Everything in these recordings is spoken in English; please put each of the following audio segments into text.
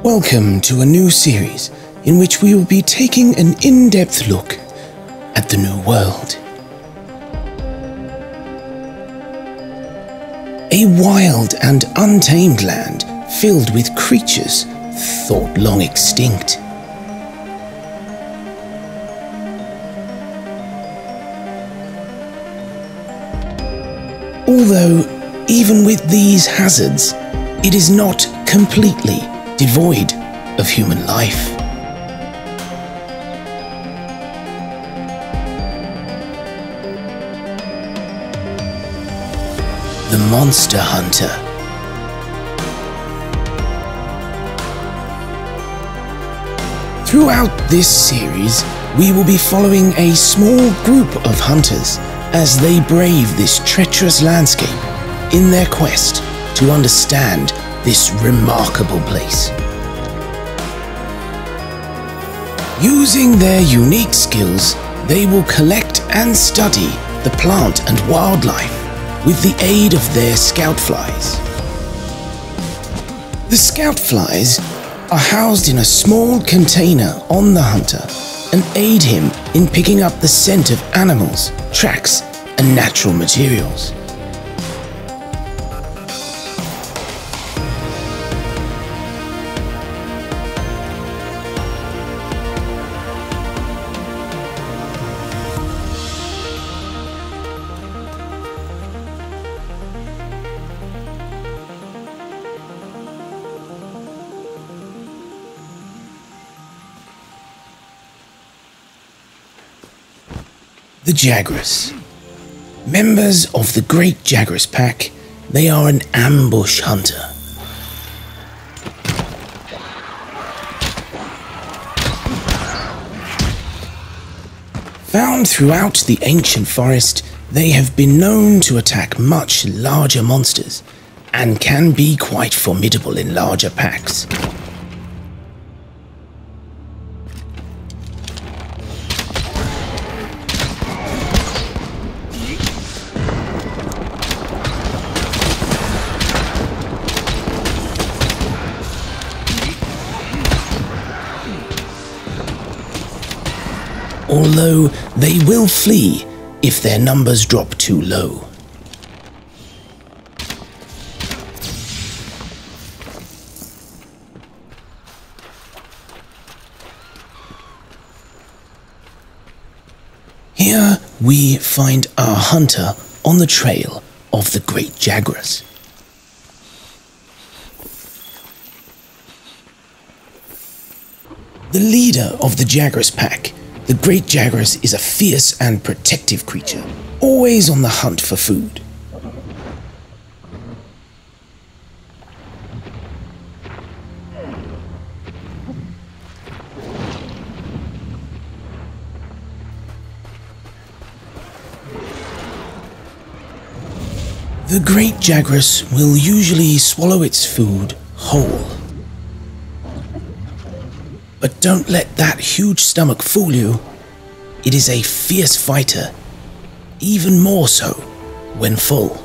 Welcome to a new series in which we will be taking an in-depth look at the New World. A wild and untamed land filled with creatures thought long extinct. Although, even with these hazards, it is not completely devoid of human life. The Monster Hunter. Throughout this series, we will be following a small group of hunters as they brave this treacherous landscape in their quest to understand this remarkable place. Using their unique skills, they will collect and study the plant and wildlife with the aid of their scout flies. The scout flies are housed in a small container on the hunter and aid him in picking up the scent of animals, tracks, and natural materials. The Jagras. Members of the Great Jagras pack, they are an ambush hunter. Found throughout the ancient forest, they have been known to attack much larger monsters and can be quite formidable in larger packs. Although they will flee if their numbers drop too low. Here we find our hunter on the trail of the Great Jagras. The leader of the Jagras pack, the Great Jagras, is a fierce and protective creature, always on the hunt for food. The Great Jagras will usually swallow its food whole. But don't let that huge stomach fool you. It is a fierce fighter, even more so when full.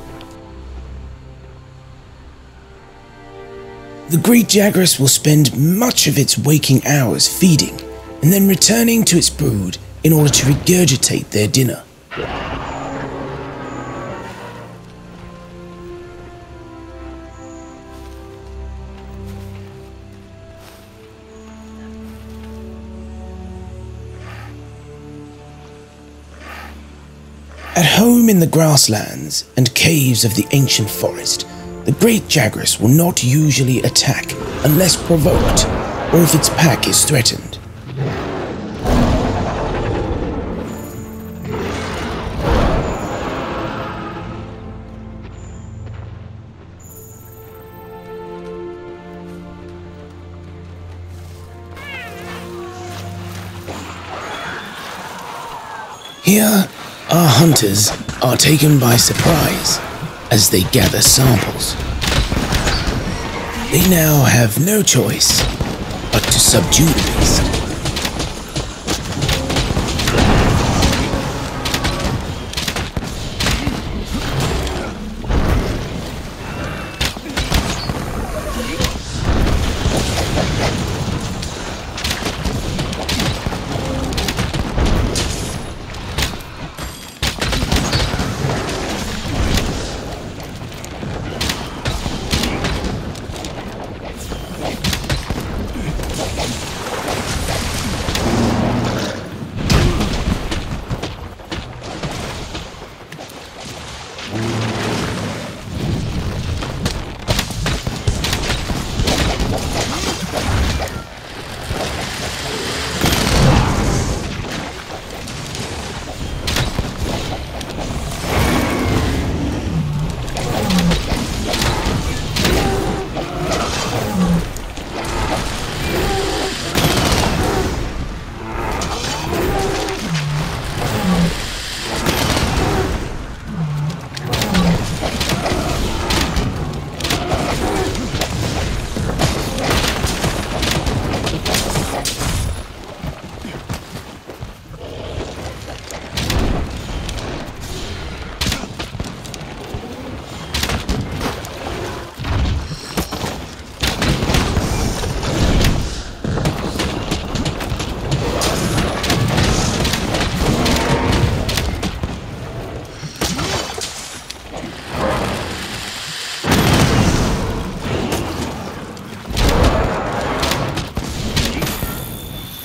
The Great Jagras will spend much of its waking hours feeding and then returning to its brood in order to regurgitate their dinner. At home in the grasslands and caves of the ancient forest, the Great Jagras will not usually attack unless provoked or if its pack is threatened. Here, our hunters are taken by surprise as they gather samples. They now have no choice but to subdue the beast.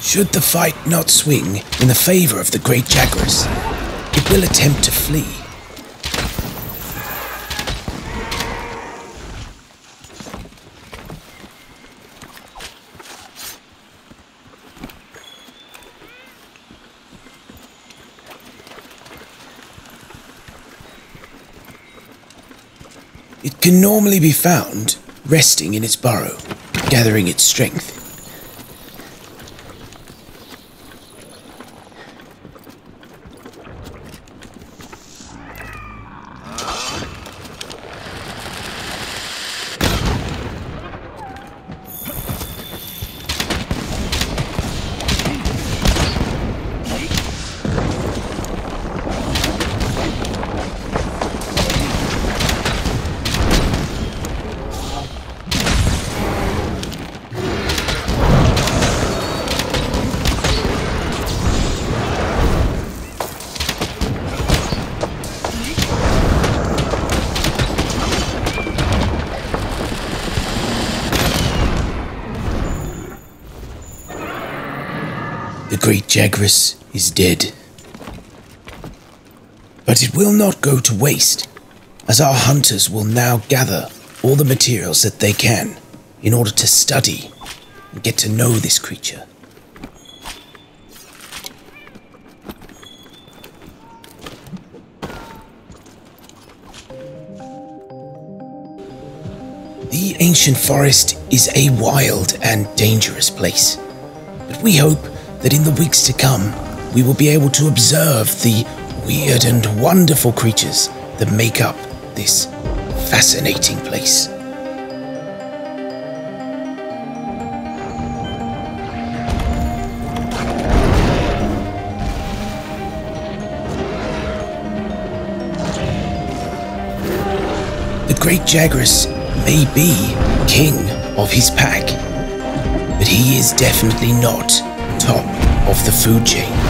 Should the fight not swing in the favor of the Great Jagras, it will attempt to flee. It can normally be found resting in its burrow, gathering its strength. The Great Jagras is dead. But it will not go to waste, as our hunters will now gather all the materials that they can in order to study and get to know this creature. The ancient forest is a wild and dangerous place, but we hope that in the weeks to come, we will be able to observe the weird and wonderful creatures that make up this fascinating place. The Great Jagras may be king of his pack, but he is definitely not top of the food chain.